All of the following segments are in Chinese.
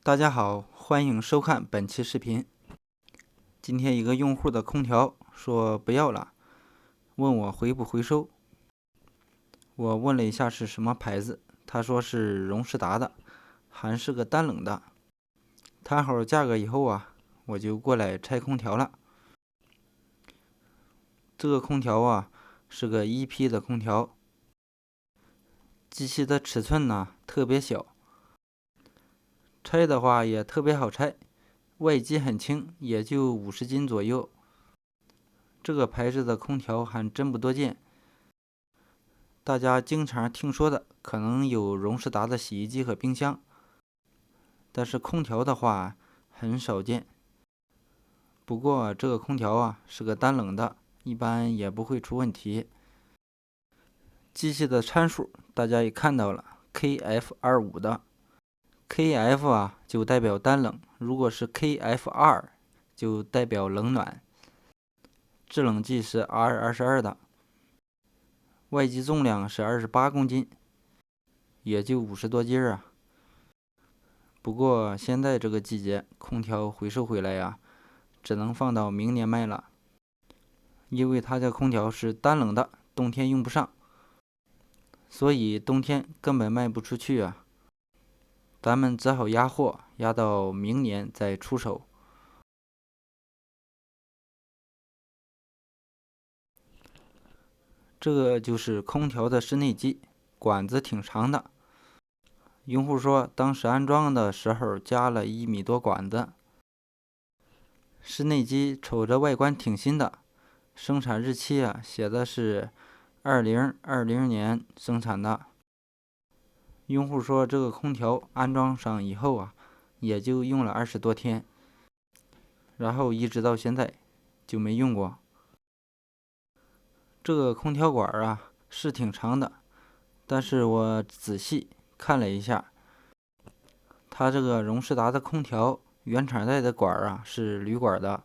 大家好，欢迎收看本期视频。今天一个用户的空调说不要了，问我回不回收。我问了一下是什么牌子，他说是荣仕达的，还是个单冷的。谈好价格以后我就过来拆空调了。这个空调是个1P的空调，机器的尺寸特别小，拆的话也特别好拆，外机很轻，也就50斤左右。这个牌子的空调还真不多见，大家经常听说的可能有荣仕达的洗衣机和冰箱，但是空调的话很少见。不过这个空调是个单冷的，一般也不会出问题。机器的参数大家也看到了 ，KF25 的 KF 就代表单冷，如果是 KF2 就代表冷暖。制冷剂是 R22 的，外机重量是28公斤，也就50多斤不过现在这个季节，空调回收回来只能放到明年卖了，因为它的空调是单冷的，冬天用不上，所以冬天根本卖不出去咱们只好压货，压到明年再出手。这个就是空调的室内机，管子挺长的。用户说，当时安装的时候加了1米多管子。室内机瞅着外观挺新的，生产日期写的是2020年生产的。用户说，这个空调安装上以后也就用了20多天，然后一直到现在就没用过。这个空调管是挺长的，但是我仔细看了一下，它这个荣仕达的空调原厂带的管是铝管的，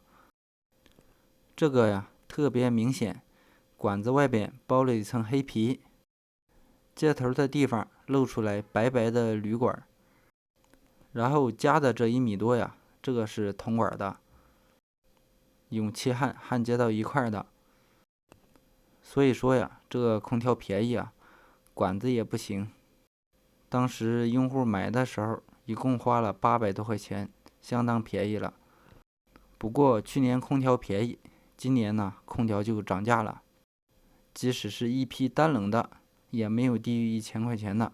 这个特别明显，管子外边包了一层黑皮，接头的地方露出来白白的铝管，然后加的这1米多这个是铜管的，用气焊接到一块的。所以说这个空调便宜管子也不行。当时用户买的时候一共花了800多块钱，相当便宜了。不过去年空调便宜，今年空调就涨价了，即使是1P单冷的也没有低于1000块钱的。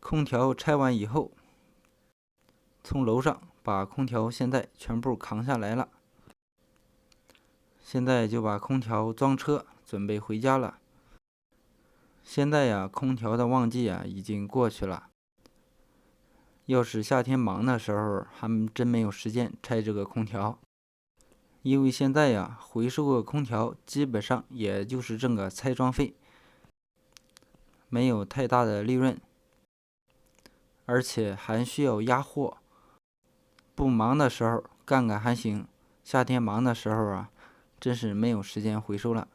空调拆完以后，从楼上把空调现在全部扛下来了，现在就把空调装车准备回家了。现在空调的旺季已经过去了，要是夏天忙的时候还真没有时间拆这个空调，因为现在回收个空调基本上也就是挣个拆装费，没有太大的利润，而且还需要压货。不忙的时候干干还行，夏天忙的时候真是没有时间回收了。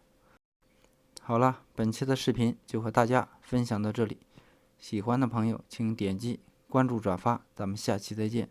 好了，本期的视频就和大家分享到这里，喜欢的朋友请点击关注转发，咱们下期再见。